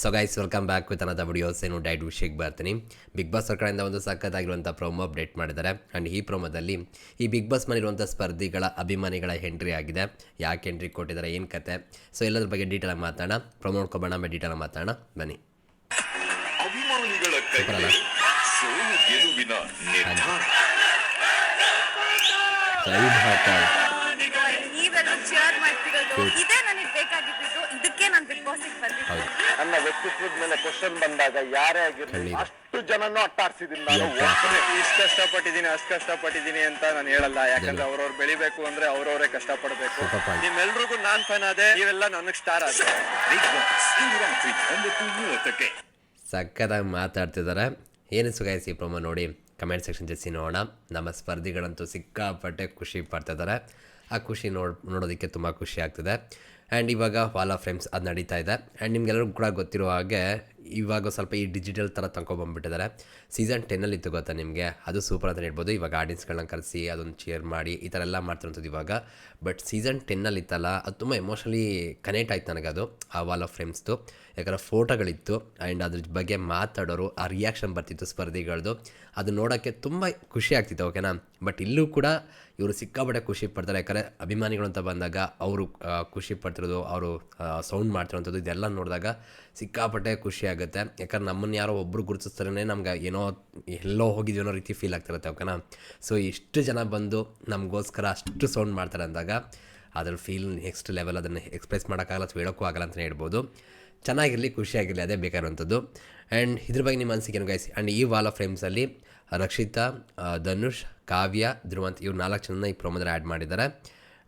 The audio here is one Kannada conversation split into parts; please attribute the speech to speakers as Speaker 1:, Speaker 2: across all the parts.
Speaker 1: So guys welcome back with another videos. ಏನು ಡೈಟ್ ವಿಷಯಕ್ಕೆ ಬರ್ತೀನಿ. ಬಿಗ್ ಬಾಸ್ ಕಡೆಯಿಂದ ಒಂದು ಸಖತ್ತಾಗಿರುವಂಥ ಪ್ರೊಮೋ ಅಪ್ಡೇಟ್ ಮಾಡಿದ್ದಾರೆ. ಆ್ಯಂಡ್ ಈ ಪ್ರೊಮೋದಲ್ಲಿ ಈ ಬಿಗ್ ಬಾಸ್ ಮನೆಯಿರುವಂಥ ಸ್ಪರ್ಧಿಗಳ ಅಭಿಮಾನಿಗಳ ಎಂಟ್ರಿ ಆಗಿದೆ. ಯಾಕೆ ಎಂಟ್ರಿ ಕೊಟ್ಟಿದ್ದಾರೆ, ಏನು ಕತೆ, ಸೊ ಎಲ್ಲದ್ರ ಬಗ್ಗೆ ಡೀಟೇಲಾಗಿ ಮಾತಾಡೋಣ. ಪ್ರೊಮೋ ನೋಡ್ಕೊಬೋಣ, ಆಮೇಲೆ ಡೀಟೇಲಾಗಿ ಮಾತಾಡೋಣ ಬನ್ನಿ.
Speaker 2: ಅಭಿಮಾನಿಗಳ ಕೈಯಲ್ಲಿ ಸೋಲು ಗೆಲುವಿನ ನಿರ್ಧಾರ.
Speaker 3: ನೀವೆಲ್ಲ ಚೇರ್ ಮಾಡ್ತಿರೋದು ಇದೇ ನನಗೆ ಬೇಕಾಗಿದ್ದು. ಇದಕ್ಕೆ ನಾನು ಬಿಗ್ ಬಾಸ್ ಬಂದಿದ್ದೆ.
Speaker 4: ನನ್ನ ವ್ಯಕ್ತಿತ್ವದ ಮೇಲೆ ಕ್ವಶನ್ ಬಂದಾಗ ಯಾರೇ ಆಗಿರಲಿ ಅಷ್ಟು ಜನನು ಅಟ್ಟಾಡ್ಸಿದೀನಿ ನಾನು.
Speaker 5: ಇಷ್ಟು ಕಷ್ಟಪಟ್ಟಿದ್ದೀನಿ ಅಷ್ಟು ಕಷ್ಟಪಟ್ಟಿದ್ದೀನಿ ಅಂತ ನಾನು ಹೇಳಲ್ಲ. ಯಾಕಂದ್ರೆ ಅವ್ರವ್ರು ಬೆಳಿಬೇಕು ಅಂದ್ರೆ ಅವ್ರವರೇ ಕಷ್ಟಪಡ್ಬೇಕು. ನಿಮ್ಮೆಲ್ರಿಗೂ ನಾನ್ ಫ್ಯಾನ್ ಆದೆ, ನೀವೆಲ್ಲ ನನಗೆ ಸ್ಟಾರ್ ಆದ್ರೆ.
Speaker 2: ಬಿಗ್ ಬಾಸ್ ಇಂದು ರಾತ್ರಿ 9:30ಕ್ಕೆ.
Speaker 1: ಸಖತ್ತಾಗಿ ಮಾತಾಡ್ತಿದ್ದಾರೆ. ಏನು ಸುಗಾಯಿಸಿ ಈ ಪ್ರೊಮೋ ನೋಡಿ ಕಮೆಂಟ್ ಸೆಕ್ಷನ್ ಜೊತೆ ನೋಡೋಣ. ನಮ್ಮ ಸ್ಪರ್ಧಿಗಳಂತೂ ಸಿಕ್ಕಾಪಟ್ಟೆ ಖುಷಿ ಪಡ್ತಿದ್ದಾರೆ. ಆ ಖುಷಿ ನೋಡೋದಕ್ಕೆ ತುಂಬ ಖುಷಿ ಆಗ್ತಿದೆ. ಆ್ಯಂಡ್ ಇವಾಗ ವಾಲ್ ಆಫ್ ಫ್ರೇಮ್ಸ್ ಅದು ನಡೀತಾ ಇದೆ. ಆ್ಯಂಡ್ ನಿಮ್ಗೆಲ್ಲರಿಗೂ ಕೂಡ ಗೊತ್ತಿರೋ ಹಾಗೆ ಇವಾಗ ಸ್ವಲ್ಪ ಈ ಡಿಜಿಟಲ್ ಥರ ತಗೊಬಂದ್ಬಿಟ್ಟಿದ್ದಾರೆ. ಸೀಸನ್ 10 ಇತ್ತು ಗೊತ್ತಾ ನಿಮಗೆ, ಅದು ಸೂಪರ್ ಅಂತ ಹೇಳ್ಬೋದು. ಇವಾಗ ಆಡಿಯನ್ಸ್ಗಳನ್ನ ಕರೆಸಿ ಅದೊಂದು ಚೇರ್ ಮಾಡಿ ಈ ಥರ ಎಲ್ಲ ಮಾಡ್ತಿರೋಂಥದ್ದು ಇವಾಗ. ಬಟ್ ಸೀಸನ್ 10 ಇತ್ತಲ್ಲ, ಅದು ತುಂಬ ಎಮೋಷನಲಿ ಕನೆಕ್ಟ್ ಆಯ್ತು ನನಗೆ ಅದು, ಆ ವಾಲ್ ಆಫ್ ಫ್ರೇಮ್ಸ್ದು. ಯಾಕಂದರೆ ಫೋಟೋಗಳಿತ್ತು ಆ್ಯಂಡ್ ಅದ್ರ ಬಗ್ಗೆ ಮಾತಾಡೋರು, ಆ ರಿಯಾಕ್ಷನ್ ಬರ್ತಿತ್ತು ಸ್ಪರ್ಧಿಗಳದ್ದು. ಅದು ನೋಡೋಕ್ಕೆ ತುಂಬ ಖುಷಿ ಆಗ್ತಿತ್ತು, ಓಕೆನಾ. ಬಟ್ ಇಲ್ಲೂ ಕೂಡ ಇವರು ಸಿಕ್ಕಾಪಟ್ಟೆ ಖುಷಿ ಪಡ್ತಾರೆ. ಯಾಕಂದರೆ ಅಭಿಮಾನಿಗಳು ಅಂತ ಬಂದಾಗ ಅವರು ಖುಷಿ ಪಡ್ತಿರೋದು, ಅವರು ಸೌಂಡ್ ಮಾಡ್ತಿರೋಂಥದ್ದು ಇದೆಲ್ಲ ನೋಡಿದಾಗ ಸಿಕ್ಕಾಪಟ್ಟೆ ಖುಷಿ ಆಗುತ್ತೆ. ಯಾಕಂದ್ರೆ ನಮ್ಮನ್ನು ಯಾರೋ ಒಬ್ಬರು ಗುರುತಿಸ್ತಾರೇ ನಮ್ಗೆ ಏನೋ ಎಲ್ಲೋ ಹೋಗಿದ್ವಿ ಅನ್ನೋ ರೀತಿ ಫೀಲ್ ಆಗ್ತಿರುತ್ತೆ, ಓಕೆನಾ. ಸೊ ಇಷ್ಟು ಜನ ಬಂದು ನಮಗೋಸ್ಕರ ಅಷ್ಟು ಸೌಂಡ್ ಮಾಡ್ತಾರೆ ಅಂದಾಗ ಅದ್ರ ಫೀಲ್ ನೆಕ್ಸ್ಟ್ ಲೆವೆಲ್. ಅದನ್ನು ಎಕ್ಸ್ಪ್ರೆಸ್ ಮಾಡೋಕ್ಕಾಗಲ್ಲ ಅಥವಾ ಹೇಳೋಕ್ಕೂ ಆಗಲ್ಲ ಅಂತಲೇ ಹೇಳ್ಬೋದು. ಚೆನ್ನಾಗಿರಲಿ, ಖುಷಿಯಾಗಿರಲಿ, ಅದೇ ಬೇಕಾಗಿರುವಂಥದ್ದು. ಆ್ಯಂಡ್ ಇದ್ರ ಬಗ್ಗೆ ನಿಮ್ಮ ಅನಿಸಿಕೆ ಏನು ಗೈಸ್. ಆ್ಯಂಡ್ ಈ ವಾಲ್ ಆಫ್ ಫ್ರೇಮ್ಸಲ್ಲಿ ರಕ್ಷಿತಾ, ಧನುಷ್, ಕಾವ್ಯ, ಧ್ರುವಂತ್ ಇವ್ರು 4 ಜನನ ಈ ಪ್ರೊಮೋದಲ್ಲಿ ಆ್ಯಡ್ ಮಾಡಿದ್ದಾರೆ.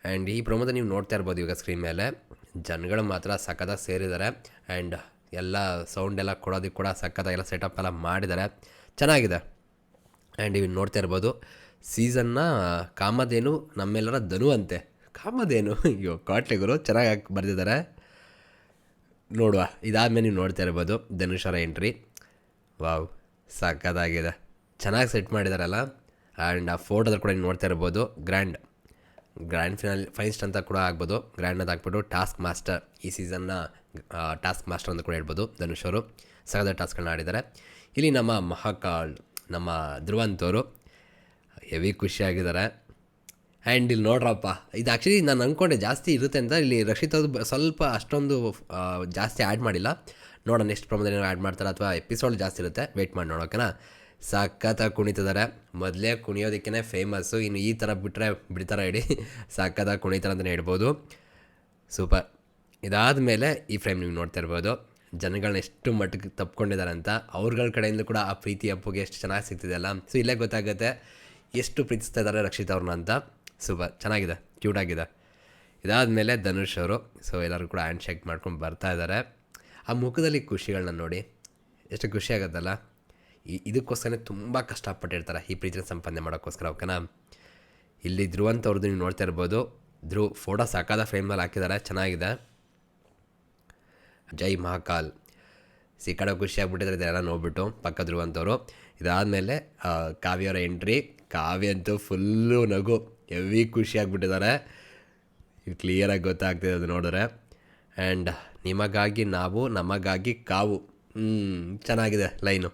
Speaker 1: ಆ್ಯಂಡ್ ಈ ಪ್ರೊಮೋದಲ್ಲಿ ನೀವು ನೋಡ್ತಾ ಇರ್ಬೋದು ಇವಾಗ ಸ್ಕ್ರೀನ್ ಮೇಲೆ. ಜನಗಳು ಮಾತ್ರ ಸಖತ್ತಾಗಿ ಸೇರಿದ್ದಾರೆ. ಆ್ಯಂಡ್ ಎಲ್ಲ ಸೌಂಡ್ ಎಲ್ಲ ಕೊಡೋದಕ್ಕೆ ಕೂಡ ಸಖತ್ತಾಗೆಲ್ಲ ಸೆಟಪ್ ಎಲ್ಲ ಮಾಡಿದ್ದಾರೆ, ಚೆನ್ನಾಗಿದೆ. ಆ್ಯಂಡ್ ಇವು ನೋಡ್ತಾ ಇರ್ಬೋದು ಸೀಸನ್ನ ಕಾಮಧೇನು ನಮ್ಮೆಲ್ಲರ ಧನು ಅಂತೆ. ಕಾಮಧೇನು ಅಯ್ಯೋ ಕಾಟ್ಲೆಗರು ಚೆನ್ನಾಗಿ ಬರೆದಿದ್ದಾರೆ. ನೋಡುವ, ಇದಾದಮೇಲೆ ನೀವು ನೋಡ್ತಾ ಇರ್ಬೋದು ಧನುಷರ ಎಂಟ್ರಿ. ವಾವ್, ಸಖತ್ತಾಗಿದೆ, ಚೆನ್ನಾಗಿ ಸೆಟ್ ಮಾಡಿದಾರಲ್ಲ. ಆ್ಯಂಡ್ ಆ ಫೋಟೋದಲ್ಲಿ ಕೂಡ ನೀವು ನೋಡ್ತಾ ಇರ್ಬೋದು ಗ್ರ್ಯಾಂಡ್ ಫೈನಲಿಸ್ಟ್ ಅಂತ ಕೂಡ ಆಗ್ಬೋದು. ಗ್ರ್ಯಾಂಡ್ ಅಂತ ಹಾಕ್ಬಿಟ್ಟು ಟಾಸ್ಕ್ ಮಾಸ್ಟರ್, ಈ ಸೀಸನ್ನ ಟಾಸ್ಕ್ ಮಾಸ್ಟರ್ ಅಂತ ಕೂಡ ಹೇಳ್ಬೋದು. ಧನುಷ್ ಅವರು ಸಖತ್ತಾದ ಟಾಸ್ಕ್ಗಳನ್ನ ಆಡಿದ್ದಾರೆ. ಇಲ್ಲಿ ನಮ್ಮ ಮಹಾಕಾಳ್, ನಮ್ಮ ಧ್ರುವಂತ್ ಅವರು ಹೆವಿ ಖುಷಿಯಾಗಿದ್ದಾರೆ. ಆ್ಯಂಡ್ ಇಲ್ಲಿ ನೋಡ್ರಪ್ಪ, ಇದು ಆ್ಯಕ್ಚುಲಿ ನಾನು ಅಂದ್ಕೊಂಡೆ ಜಾಸ್ತಿ ಇರುತ್ತೆ ಅಂತ. ಇಲ್ಲಿ ರಕ್ಷಿತವ್ರು ಸ್ವಲ್ಪ ಅಷ್ಟೊಂದು ಜಾಸ್ತಿ ಆ್ಯಡ್ ಮಾಡಿಲ್ಲ. ನೋಡೋಣ ನೆಕ್ಸ್ಟ್ ಪ್ರೊಮೋದಲ್ಲಿ ಏನೋ ಆ್ಯಡ್ ಮಾಡ್ತಾರೆ ಅಥವಾ ಎಪಿಸೋಡ್ ಜಾಸ್ತಿ ಇರುತ್ತೆ, ವೆಯ್ಟ್ ಮಾಡಿ ನೋಡೋಕೆನಾ. ಸಖತ್ತಾಗಿ ಕುಣಿತಿದ್ದಾರೆ. ಮೊದಲೇ ಕುಣಿಯೋದಕ್ಕೇ ಫೇಮಸ್ಸು, ಇನ್ನು ಈ ಥರ ಬಿಟ್ಟರೆ ಬಿಡ್ತಾರೆ ಇಡೀ. ಸಖತ್ತಾಗಿ ಕುಣಿತಾರೆ ಅಂತಲೇ ಹೇಳ್ಬೋದು. ಸೂಪರ್. ಇದಾದ ಮೇಲೆ ಈ ಫ್ರೇಮ್ ನೀವು ನೋಡ್ತಾ ಇರ್ಬೋದು ಜನಗಳನ್ನ ಎಷ್ಟು ಮಟ್ಟಿಗೆ ತಪ್ಕೊಂಡಿದ್ದಾರೆ ಅಂತ. ಅವ್ರಗಳ ಕಡೆಯಿಂದ ಕೂಡ ಆ ಪ್ರೀತಿ ಅಪ್ಪುಗೆ ಎಷ್ಟು ಚೆನ್ನಾಗಿ ಸಿಗ್ತಿದೆಯಲ್ಲ. ಸೊ ಇಲ್ಲೇ ಗೊತ್ತಾಗುತ್ತೆ ಎಷ್ಟು ಪ್ರೀತಿಸ್ತಾ ಇದ್ದಾರೆ ರಕ್ಷಿತ್ ಅವ್ರನ್ನ ಅಂತ. ಸೂಪರ್, ಚೆನ್ನಾಗಿದೆ, ಕ್ಯೂಟಾಗಿದೆ. ಇದಾದಮೇಲೆ ಧನುಷ್ ಅವರು, ಸೊ ಎಲ್ಲರೂ ಕೂಡ ಹ್ಯಾಂಡ್ ಶೇಕ್ ಮಾಡ್ಕೊಂಡು ಬರ್ತಾ ಇದ್ದಾರೆ. ಆ ಮುಖದಲ್ಲಿ ಖುಷಿಗಳನ್ನ ನೋಡಿ ಎಷ್ಟು ಖುಷಿ ಆಗುತ್ತಲ್ಲ. ಇದಕ್ಕೋಸ್ಕರನೇ ತುಂಬ ಕಷ್ಟಪಟ್ಟಿರ್ತಾರೆ ಈ ಪ್ರೀತಿನ ಸಂಪಾದನೆ ಮಾಡೋಕ್ಕೋಸ್ಕರ, ಓಕೆನಾ. ಇಲ್ಲಿ ಧ್ರುವಂತ್ ಅವ್ರದ್ದು ನೀವು ನೋಡ್ತಾ ಇರ್ಬೋದು. ಫೋಟೋ ಸಾಕಾದ ಫ್ರೇಮಲ್ಲಿ ಹಾಕಿದ್ದಾರೆ, ಚೆನ್ನಾಗಿದೆ. ಜೈ ಮಹಾಕಾಲ್, ಸಿಕ್ಕಾಡೋ ಖುಷಿ ಆಗ್ಬಿಟ್ಟಿದ್ದಾರೆ ಇದೆಲ್ಲ ನೋಡ್ಬಿಟ್ಟು ಪಕ್ಕ ಧ್ರುವಂತವರು. ಇದಾದಮೇಲೆ ಕಾವ್ಯವರ ಎಂಟ್ರಿ. ಕಾವ್ಯ ಅಂತೂ ಫುಲ್ಲು ನಗು, ಹೆವಿ ಖುಷಿ ಆಗಿಬಿಟ್ಟಿದ್ದಾರೆ. ಇದು ಕ್ಲಿಯರಾಗಿ ಗೊತ್ತಾಗ್ತಿದೆ ಅದು ನೋಡಿದ್ರೆ. ಆ್ಯಂಡ್ ನಿಮಗಾಗಿ ನಾವು, ನಮಗಾಗಿ ಕಾವು, ಚೆನ್ನಾಗಿದೆ ಲೈನು.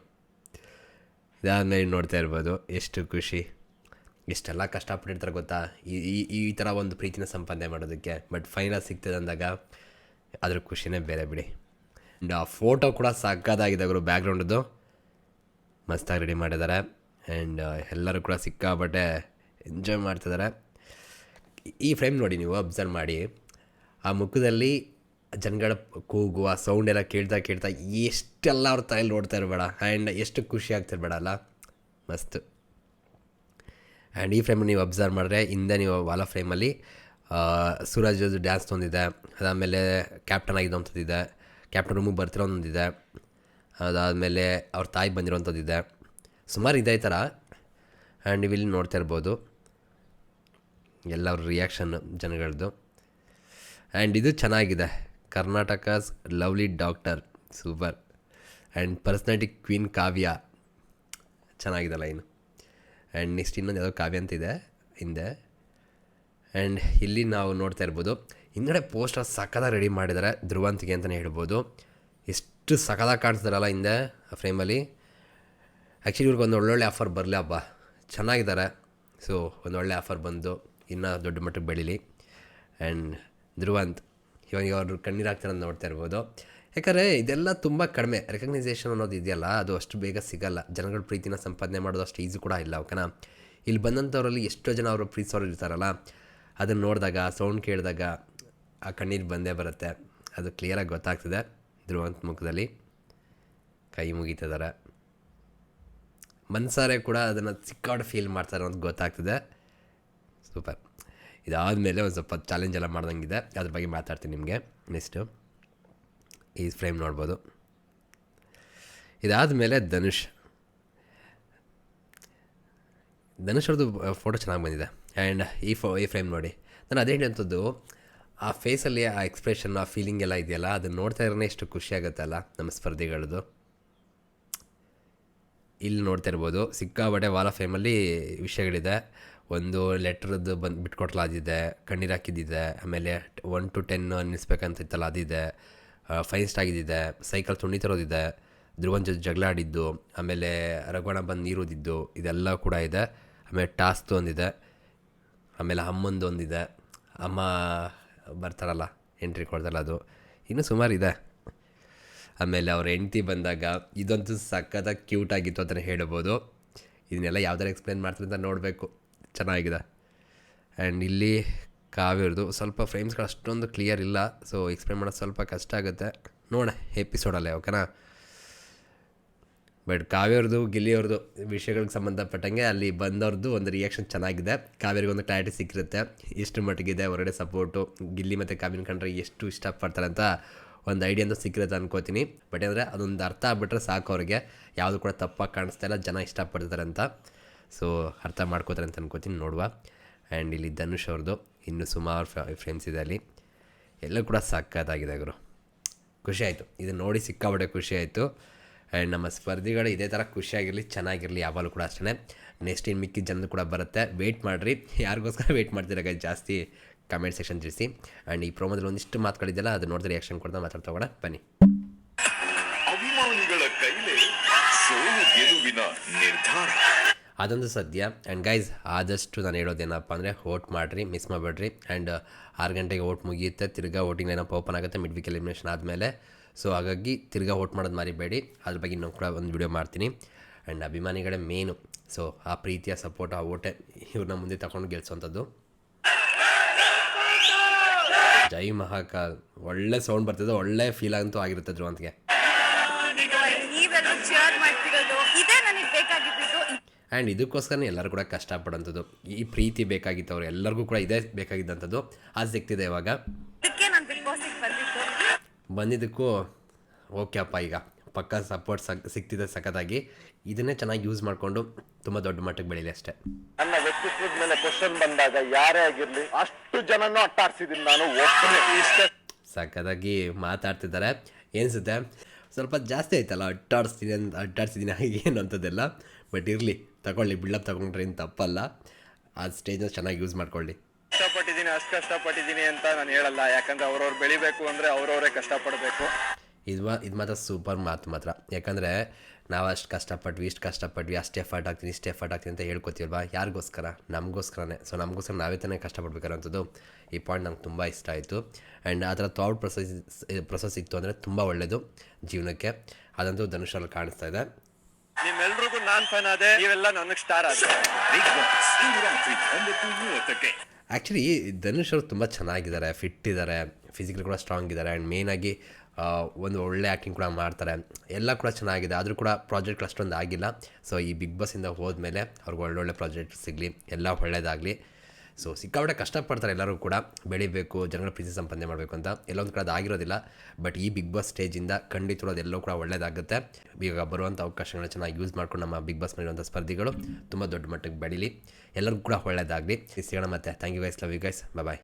Speaker 1: ಇದಾದಮೇಲೆ ನೋಡ್ತಾ ಇರ್ಬೋದು ಎಷ್ಟು ಖುಷಿ, ಎಷ್ಟೆಲ್ಲ ಕಷ್ಟಪಟ್ಟಿರ್ತಾರೆ ಗೊತ್ತಾ ಈ ಥರ ಒಂದು ಪ್ರೀತಿನ ಸಂಪಾದನೆ ಮಾಡೋದಕ್ಕೆ. ಬಟ್ ಫೈನಲ್ ಸಿಗ್ತದೆ ಅಂದಾಗ ಅದ್ರ ಖುಷಿನೇ ಬೇರೆ ಬಿಡಿ. ಆ್ಯಂಡ್ ಆ ಫೋಟೋ ಕೂಡ ಸಕ್ಕತ್ತಾಗಿದೆ ಗುರು, ಬ್ಯಾಕ್ಗ್ರೌಂಡದ್ದು ಮಸ್ತಾಗಿ ರೆಡಿ ಮಾಡಿದ್ದಾರೆ. ಆ್ಯಂಡ್ ಎಲ್ಲರೂ ಕೂಡ ಸಿಕ್ಕಾಪಟ್ಟೆ ಎಂಜಾಯ್ ಮಾಡ್ತಿದ್ದಾರೆ. ಈ ಫ್ರೇಮ್ ನೋಡಿ ನೀವು ಅಬ್ಸರ್ವ್ ಮಾಡಿ, ಆ ಮುಖದಲ್ಲಿ ಜನಗಳ ಕೂಗು, ಆ ಸೌಂಡ್ ಎಲ್ಲ ಕೇಳ್ತಾ ಎಷ್ಟೆಲ್ಲ ಅವ್ರ ತಲೆಯಲ್ಲಿ ನೋಡ್ತಾ ಇರಬೇಡ. ಆ್ಯಂಡ್ ಎಷ್ಟು ಖುಷಿ ಆಗ್ತಿರ್ಬೇಡ ಅಲ್ಲ, ಮಸ್ತ್. ಆ್ಯಂಡ್ ಈ ಫ್ರೇಮನ್ನು ನೀವು ಅಬ್ಸರ್ವ್ ಮಾಡಿದ್ರೆ ಹಿಂದೆ ನೀವು ವಾಲ್ ಆಫ್ ಫ್ರೇಮಲ್ಲಿ ಸೂರಜ್ ಡ್ಯಾನ್ಸ್ ತೊಂದಿದೆ. ಅದಾದಮೇಲೆ ಕ್ಯಾಪ್ಟನ್ ಆಗಿದ್ದೊಂಥದ್ದಿದೆ, ಕ್ಯಾಪ್ಟನ್ ರೂಮಿಗೆ ಬರ್ತಿರೋ ಒಂದೊಂದಿದೆ. ಅದಾದಮೇಲೆ ಅವ್ರ ತಾಯಿ ಬಂದಿರೋಂಥದ್ದಿದೆ, ಸುಮಾರು ಇದೆ ಈ ಥರ. ಆ್ಯಂಡ್ ನೀವು ಇಲ್ಲಿ ನೋಡ್ತಾ ಇರ್ಬೋದು ಎಲ್ಲ ಅವ್ರ ರಿಯಾಕ್ಷನ್ನು ಜನಗಳದ್ದು. ಆ್ಯಂಡ್ ಇದು ಚೆನ್ನಾಗಿದೆ, Karnataka's lovely doctor, super. And personality queen Kavya, ಚೆನ್ನಾಗಿದೆ ಲೈನು. ಆ್ಯಂಡ್ ನೆಕ್ಸ್ಟ್ ಇನ್ನೊಂದು ಯಾವುದೋ ಕಾವ್ಯ ಅಂತಿದೆ ಹಿಂದೆ. ಆ್ಯಂಡ್ ಇಲ್ಲಿ ನಾವು ನೋಡ್ತಾ ಇರ್ಬೋದು ಹಿಂದ್ಗಡೆ ಪೋಸ್ಟರ್ ಸಕ್ಕತ್ತಾಗಿ ರೆಡಿ ಮಾಡಿದ್ದಾರೆ ಧ್ರುವಂತಿಗೆ ಅಂತಲೇ ಹೇಳ್ಬೋದು. ಎಷ್ಟು ಎಷ್ಟು ಸಖತ್ತಾಗಿ ಕಾಣಿಸ್ತಾರಲ್ಲ ಹಿಂದೆ ಆ ಫ್ರೇಮಲ್ಲಿ. ಆ್ಯಕ್ಚುಲಿ ಇವ್ರಿಗೆ ಒಂದು ಒಳ್ಳೊಳ್ಳೆ ಆಫರ್ ಬರಲಿ ಹಬ್ಬ, ಚೆನ್ನಾಗಿದ್ದಾರೆ. ಸೊ ಒಂದೊಳ್ಳೆ ಆಫರ್ ಬಂದು ಇನ್ನೂ ದೊಡ್ಡ ಮಟ್ಟಕ್ಕೆ ಬೆಳೀಲಿ. ಆ್ಯಂಡ್ ಧ್ರುವಂತ್ ಇವಾಗ ಅವರು ಕಣ್ಣೀರು ಹಾಕ್ತಾರೆ ಅಂತ ನೋಡ್ತಾ ಇರ್ಬೋದು. ಯಾಕಂದರೆ ಇದೆಲ್ಲ ತುಂಬ ಕಡಿಮೆ. ರೆಕಗ್ನೈಸೇಷನ್ ಅನ್ನೋದು ಇದೆಯಲ್ಲ, ಅದು ಅಷ್ಟು ಬೇಗ ಸಿಗೋಲ್ಲ. ಜನಗಳ ಪ್ರೀತಿನ ಸಂಪಾದನೆ ಮಾಡೋದು ಅಷ್ಟು ಈಸಿ ಕೂಡ ಇಲ್ಲ. ಓಕೆನಾ, ಇಲ್ಲಿ ಬಂದಂಥವ್ರಲ್ಲಿ ಎಷ್ಟೋ ಜನ ಅವರು ಪ್ರೀತಿಸೋರು ಇರ್ತಾರಲ್ಲ, ಅದನ್ನು ನೋಡಿದಾಗ, ಸೌಂಡ್ ಕೇಳಿದಾಗ ಆ ಕಣ್ಣೀರು ಬಂದೇ ಬರುತ್ತೆ. ಅದು ಕ್ಲಿಯರಾಗಿ ಗೊತ್ತಾಗ್ತಿದೆ. ಧ್ರುವಂತ್ ಮುಖದಲ್ಲಿ ಕೈ ಮುಗಿತಿದ್ದಾರೆ. ಮನ್ಸಾರೆ ಕೂಡ ಅದನ್ನು ಸಿಕ್ಕಾಡು ಫೀಲ್ ಮಾಡ್ತಾರೆ ಅಂತ ಗೊತ್ತಾಗ್ತಿದೆ. ಸೂಪರ್. ಇದಾದಮೇಲೆ ಒಂದು ಸ್ವಲ್ಪ ಚಾಲೆಂಜ್ ಎಲ್ಲ ಮಾಡ್ದಂಗಿದೆ, ಅದ್ರ ಬಗ್ಗೆ ಮಾತಾಡ್ತೀನಿ ನಿಮಗೆ ನೆಕ್ಸ್ಟು. ಈ ಫ್ರೇಮ್ ನೋಡ್ಬೋದು. ಇದಾದಮೇಲೆ ಧನುಷ್ ಅವ್ರದ್ದು ಫೋಟೋ ಚೆನ್ನಾಗಿ ಬಂದಿದೆ. ಆ್ಯಂಡ್ ಈ ಫ್ರೇಮ್ ನೋಡಿ, ನಾನು ಅದೇ ಹೇಳಂಥದ್ದು, ಆ ಫೇಸಲ್ಲಿ ಆ ಎಕ್ಸ್ಪ್ರೆಷನ್, ಆ ಫೀಲಿಂಗ್ ಎಲ್ಲ ಇದೆಯಲ್ಲ, ಅದನ್ನು ನೋಡ್ತಾ ಇರೋನೇ ಎಷ್ಟು ಖುಷಿಯಾಗುತ್ತಲ್ಲ ನಮ್ಮ ಸ್ಪರ್ಧಿಗಳದ್ದು. ಇಲ್ಲಿ ನೋಡ್ತಾ ಇರ್ಬೋದು, ಸಿಕ್ಕಾಬಟ್ಟೆ ವಾಲ್ ಆಫ್ ಫೇಮಲ್ಲಿ ವಿಷಯಗಳಿದೆ. ಒಂದು ಲೆಟ್ರದ್ದು ಬಿಟ್ಕೊಟ್ಲಾದಿದೆ, ಕಣ್ಣೀರು ಹಾಕಿದ್ದಿದೆ, ಆಮೇಲೆ 1 to 10 ನಿಲ್ಲಿಸ್ಬೇಕಂತ ಇತ್ತಲ್ಲ ಅದಿದೆ, 5 ಸ್ಟಾರ್ ಆಗಿದ್ದಿದೆ, ಸೈಕಲ್ ತುಣ್ಣಿ ತರೋದಿದೆ, ಧ್ರುವನ್ ಜೊತೆ ಜಗಳ ಆಡಿದ್ದು, ಆಮೇಲೆ ರಘುವಣ ಬಂದು ನೀರೋದಿದ್ದು, ಇದೆಲ್ಲ ಕೂಡ ಇದೆ. ಆಮೇಲೆ ಟಾಸ್ದು ಒಂದಿದೆ, ಆಮೇಲೆ ಅಮ್ಮಂದು ಒಂದಿದೆ, ಅಮ್ಮ ಬರ್ತಾರಲ್ಲ ಎಂಟ್ರಿ ಕೊಡ್ತಾರಲ್ಲ ಅದು, ಇನ್ನೂ ಸುಮಾರು ಇದೆ. ಆಮೇಲೆ ಅವ್ರ ಹೆಂಡ್ತಿ ಬಂದಾಗ ಇದಂತೂ ಸಖತ್ತಾಗಿ ಕ್ಯೂಟಾಗಿತ್ತು ಅಂತಲೇ ಹೇಳ್ಬೋದು. ಇದನ್ನೆಲ್ಲ ಯಾವ ಥರ ಎಕ್ಸ್ಪ್ಲೇನ್ ಮಾಡ್ತಾರೆ ಅಂತ ನೋಡಬೇಕು, ಚೆನ್ನಾಗಿದೆ. ಆ್ಯಂಡ್ ಇಲ್ಲಿ ಕಾವ್ಯರದು ಸ್ವಲ್ಪ ಫ್ರೇಮ್ಸ್ಗಳು ಅಷ್ಟೊಂದು ಕ್ಲಿಯರ್ ಇಲ್ಲ, ಸೊ ಎಕ್ಸ್ಪ್ಲೇನ್ ಮಾಡೋದು ಸ್ವಲ್ಪ ಕಷ್ಟ ಆಗುತ್ತೆ. ನೋಡೋಣ ಎಪಿಸೋಡಲ್ಲೇ, ಓಕೆನಾ. ಬಟ್ ಕಾವ್ಯವ್ರದ್ದು ಗಿಲ್ಲಿಯವ್ರದ್ದು ವಿಷಯಗಳಿಗೆ ಸಂಬಂಧಪಟ್ಟಂಗೆ ಅಲ್ಲಿ ಬಂದವ್ರದ್ದು ಒಂದು ರಿಯಾಕ್ಷನ್ ಚೆನ್ನಾಗಿದೆ. ಕಾವ್ಯರಿಗೆ ಒಂದು ಕ್ಲಾರಿಟಿ ಸಿಕ್ಕಿರುತ್ತೆ, ಎಷ್ಟು ಮಟ್ಟಿಗಿದೆ ಹೊರಗಡೆ ಸಪೋರ್ಟು, ಗಿಲ್ಲಿ ಮತ್ತು ಕಾವ್ಯನ ಕಂಡ್ರೆ ಎಷ್ಟು ಇಷ್ಟಪಡ್ತಾರೆ ಅಂತ ಒಂದು ಐಡಿಯಾ ಅಂತೂ ಸಿಕ್ಕಿರುತ್ತೆ ಅನ್ಕೋತೀನಿ. ಬಟ್ ಅಂದರೆ ಅದೊಂದು ಅರ್ಥ ಆಗ್ಬಿಟ್ರೆ ಸಾಕು ಅವ್ರಿಗೆ, ಯಾವುದು ಕೂಡ ತಪ್ಪಾಗಿ ಕಾಣಿಸ್ತಾ ಇಲ್ಲ, ಜನ ಇಷ್ಟಪಡ್ತಾರೆ ಅಂತ. ಸೊ ಅರ್ಥ ಮಾಡ್ಕೋತಾರೆ ಅಂತ ಅನ್ಕೋತೀನಿ, ನೋಡುವ. ಆ್ಯಂಡ್ ಇಲ್ಲಿ ಧನುಷ್ ಅವ್ರದ್ದು ಇನ್ನೂ ಸುಮಾರು ಫ್ರೇಮ್ಸ್ ಇದೆ ಅಲ್ಲಿ, ಎಲ್ಲ ಕೂಡ ಸಕ್ಕತ್ತಾಗಿದೆ ಗುರು. ಖುಷಿ ಆಯಿತು ಇದನ್ನು ನೋಡಿ, ಸಿಕ್ಕಾಬಟ್ಟೆ ಖುಷಿ ಆಯಿತು. ಆ್ಯಂಡ್ ನಮ್ಮ ಸ್ಪರ್ಧಿಗಳು ಇದೇ ಥರ ಖುಷಿಯಾಗಿರಲಿ, ಚೆನ್ನಾಗಿರಲಿ, ಯಾವಾಗಲೂ ಕೂಡ ಅಷ್ಟೇ. ನೆಕ್ಸ್ಟ್ ಇನ್ನು ಮಿಕ್ಕಿದ ಜನರು ಕೂಡ ಬರುತ್ತೆ, ವೆಯ್ಟ್ ಮಾಡಿರಿ. ಯಾರಿಗೋಸ್ಕರ ವೆಯ್ಟ್ ಮಾಡ್ತೀರ ಜಾಸ್ತಿ ಕಮೆಂಟ್ ಸೆಕ್ಷನ್ ತಿಳಿಸಿ. ಆ್ಯಂಡ್ ಈ ಪ್ರೋಮೋದಲ್ಲಿ ಒಂದಿಷ್ಟು ಮಾತುಗಳಿದೆಯಲ್ಲ, ಅದು ನೋಡಿದ್ರೆ ರಿಯಾಕ್ಷನ್ ಕೊಡ್ತಾ ಮಾತಾಡ್ತಾ ಹೋಗೋಣ ಬನ್ನಿ.
Speaker 2: ಅಭಿಮಾನಿಗಳ ಕೈಲೇ ಸೋಲು ಗೆಲುವಿನ ನಿರ್ಧಾರ.
Speaker 1: ಅದೊಂದು ಸದ್ಯ. ಆ್ಯಂಡ್ ಗೈಸ್, ಆದಷ್ಟು ನಾನು ಹೇಳೋದೇನಪ್ಪ ಅಂದರೆ ವೋಟ್ ಮಾಡಿರಿ, ಮಿಸ್ ಮಾಡಬೇಡ್ರಿ. ಆ್ಯಂಡ್ 6 ಗಂಟೆಗೆ ವೋಟ್ ಮುಗಿಯುತ್ತೆ, ತಿರ್ಗಾ ವೋಟಿಂಗ್ ಲೈನಪ್ ಓಪನ್ ಆಗುತ್ತೆ ಮಿಡ್ ವೀಕ್ ಎಲಿಮಿನೇಷನ್ ಆದಮೇಲೆ. ಸೊ ಹಾಗಾಗಿ ತಿರ್ಗಾ ವೋಟ್ ಮಾಡೋದು ಮರಿಬೇಡಿ, ಅದ್ರ ಬಗ್ಗೆ ಇನ್ನೂ ಕೂಡ ಒಂದು ವಿಡಿಯೋ ಮಾಡ್ತೀನಿ. And ಅಭಿಮಾನಿಗಳೇ main. ಸೊ ಆ ಪ್ರೀತಿಯ ಸಪೋರ್ಟ್, ಆ ಓಟೆ ಇವ್ರನ್ನ ಮುಂದೆ ತಗೊಂಡು ಗೆಲ್ಸೋವಂಥದ್ದು. ಜೈ ಮಹಾಕಾಲ್, ಒಳ್ಳೆ ಸೌಂಡ್ ಬರ್ತಿದೆ, ಒಳ್ಳೆ ಫೀಲ್ ಅಂತೂ ಆಗಿರುತ್ತೆ ಧ್ರುವಂತ್ಗೆ.
Speaker 3: ನೀವೆಲ್ಲ ಚೇರ್ ಮಾಡ್ತಿರೋದು ಇದೇ ನನಗೆ ಬೇಕಾಗಿದ್ದು.
Speaker 1: ಆ್ಯಂಡ್ ಇದಕ್ಕೋಸ್ಕರನೇ ಎಲ್ಲರೂ ಕೂಡ ಕಷ್ಟಪಡೋಂಥದ್ದು. ಈ ಪ್ರೀತಿ ಬೇಕಾಗಿತ್ತು, ಅವ್ರು ಎಲ್ಲರಿಗೂ ಕೂಡ ಇದೇ ಬೇಕಾಗಿದ್ದಂಥದ್ದು. ಅದು ಸಿಗ್ತಿದೆ ಇವಾಗ.
Speaker 3: ಇದಕ್ಕೆ ನಾನು ಬಿಗ್ ಬಾಸಿಗೆ
Speaker 1: ಬಂದಿದ್ದಕ್ಕೂ ಓಕೆ ಅಪ್ಪ, ಈಗ ಪಕ್ಕ ಸಪೋರ್ಟ್ ಸಿಗ್ತಿದೆ ಸಖತ್ತಾಗಿ. ಇದನ್ನೇ ಚೆನ್ನಾಗಿ ಯೂಸ್ ಮಾಡಿಕೊಂಡು ತುಂಬ ದೊಡ್ಡ ಮಟ್ಟಕ್ಕೆ ಬೆಳೀಲಿ ಅಷ್ಟೇ.
Speaker 4: ನನ್ನ ವ್ಯಕ್ತಿತ್ವದ ಮೇಲೆ ಕ್ವಶನ್ ಬಂದಾಗ ಯಾರೇ ಆಗಿರ್ಲಿ, ಅಷ್ಟು ಜನನೂ ಅಟ್ಟಾಡ್ಸಿದ್ದೀನಿ ನಾನು, ಒಬ್ಬನೇ ಇಷ್ಟೇ.
Speaker 1: ಸಖತ್ತಾಗಿ ಮಾತಾಡ್ತಿದ್ದಾರೆ. ಏನಿಸುತ್ತೆ ಸ್ವಲ್ಪ ಜಾಸ್ತಿ ಆಯ್ತಲ್ಲ, ಅಟ್ಟಾಡ್ಸಿದ್ದೀನಿ ಏನು ಅಂಥದ್ದೆಲ್ಲ. ಬಟ್ ಇರಲಿ, ತಗೊಳ್ಳಿ, ಬಿಲ್ಡಪ್ ತಗೊಂಡ್ರೆ ಏನು ತಪ್ಪಲ್ಲ. ಆ ಸ್ಟೇಜ್ನ ಚೆನ್ನಾಗಿ ಯೂಸ್ ಮಾಡ್ಕೊಳ್ಳಿ.
Speaker 5: ಕಷ್ಟಪಟ್ಟಿದ್ದೀನಿ, ಅಷ್ಟು ಕಷ್ಟಪಟ್ಟಿದ್ದೀನಿ ಅಂತ ನಾನು ಹೇಳಲ್ಲ. ಯಾಕಂದ್ರೆ ಅವ್ರವ್ರು ಬೆಳಿಬೇಕು ಅಂದರೆ ಅವ್ರವರೇ ಕಷ್ಟಪಡಬೇಕು.
Speaker 1: ಇದು ಮಾತ್ರ ಸೂಪರ್ ಮಾತು ಮಾತ್ರ. ಯಾಕಂದರೆ ನಾವು ಅಷ್ಟು ಕಷ್ಟಪಟ್ವಿ, ಇಷ್ಟು ಕಷ್ಟಪಟ್ವಿ, ಅಷ್ಟು ಎಫರ್ಟ್ ಆಗ್ತೀನಿ, ಇಷ್ಟು ಎಫರ್ಟ್ ಆಗ್ತೀನಿ ಅಂತ ಹೇಳ್ಕೊತೀವಲ್ವಾ, ಯಾರಿಗೋಸ್ಕರ? ನಮಗೋಸ್ಕರನೇ. ಸೊ ನಮಗೋಸ್ಕರ ನಾವೇ ತಾನೇ ಕಷ್ಟಪಡ್ಬೇಕಾರಂಥದ್ದು. ಈ ಪಾಯಿಂಟ್ ನಂಗೆ ತುಂಬ ಇಷ್ಟ ಆಯಿತು. ಆ್ಯಂಡ್ ಆ ಥರ ಥಾಟ್ ಪ್ರೊಸೆಸ್ ಇತ್ತು ಅಂದರೆ ತುಂಬ ಒಳ್ಳೆಯದು ಜೀವನಕ್ಕೆ. ಅದಂತೂ ಧನುಷಲ್ಲಿ ಕಾಣಿಸ್ತಾ ಇದೆ.
Speaker 5: ನಿಮ್ಮೆಲ್ರಿಗೂ ನಾನು ಫ್ಯಾನ್ ಆದೆ, ನೀವೆಲ್ಲ ನನಗೆ ಸ್ಟಾರ್ ಆದೆ.
Speaker 2: ಬಿಗ್ ಬಾಸ್ ಇಂದು ರಾತ್ರಿ 9:30ಕ್ಕೆ.
Speaker 1: ಆ್ಯಕ್ಚುಲಿ ಧನುಷ್ ಅವರು ತುಂಬ ಚೆನ್ನಾಗಿದ್ದಾರೆ, ಫಿಟ್ ಇದ್ದಾರೆ, ಫಿಸಿಕಲ್ ಕೂಡ ಸ್ಟ್ರಾಂಗ್ ಇದ್ದಾರೆ. ಆ್ಯಂಡ್ ಮೇಯ್ನಾಗಿ ಒಂದು ಒಳ್ಳೆ ಆ್ಯಕ್ಟಿಂಗ್ ಕೂಡ ಮಾಡ್ತಾರೆ, ಎಲ್ಲ ಕೂಡ ಚೆನ್ನಾಗಿದೆ. ಆದರೂ ಕೂಡ ಪ್ರಾಜೆಕ್ಟ್ ಅಷ್ಟೊಂದು ಆಗಿಲ್ಲ. ಸೊ ಈ ಬಿಗ್ ಬಾಸಿಂದ ಹೋದ್ಮೇಲೆ ಅವ್ರಿಗೆ ಒಳ್ಳೊಳ್ಳೆ ಪ್ರಾಜೆಕ್ಟ್ ಸಿಗಲಿ, ಎಲ್ಲ ಒಳ್ಳೆಯದಾಗಲಿ. ಸೊ ಸಿಕ್ಕಾಪಟ್ಟೆ ಕಷ್ಟಪಡ್ತಾರೆ ಎಲ್ಲರೂ ಕೂಡ, ಬೆಳಿಬೇಕು, ಜನಗಳ ಪ್ರೀತಿ ಸಂಪಾದನೆ ಮಾಡಬೇಕು ಅಂತ. ಎಲ್ಲೊಂದು ಕಡೆ ಅದು ಆಗಿರೋದಿಲ್ಲ. ಬಟ್ ಈ ಬಿಗ್ ಬಾಸ್ ಸ್ಟೇಜಿಂದ ಖಂಡಿತ ಅದೆಲ್ಲವೂ ಕೂಡ ಒಳ್ಳೆಯದಾಗುತ್ತೆ. ಈಗ ಬರುವಂಥ ಅವಕಾಶಗಳನ್ನ ಚೆನ್ನಾಗಿ ಯೂಸ್ ಮಾಡ್ಕೊಂಡು ನಮ್ಮ ಬಿಗ್ ಬಾಸ್ ಮೇಲಿರುವಂಥ ಸ್ಪರ್ಧಿಗಳು ತುಂಬ ದೊಡ್ಡ ಮಟ್ಟಕ್ಕೆ ಬೆಳೀಲಿ, ಎಲ್ಲರಿಗೂ ಕೂಡ ಒಳ್ಳೆಯದಾಗಲಿ. ಸಿಗೋಣ ಮತ್ತೆ. Thank you guys, love you guys, bye.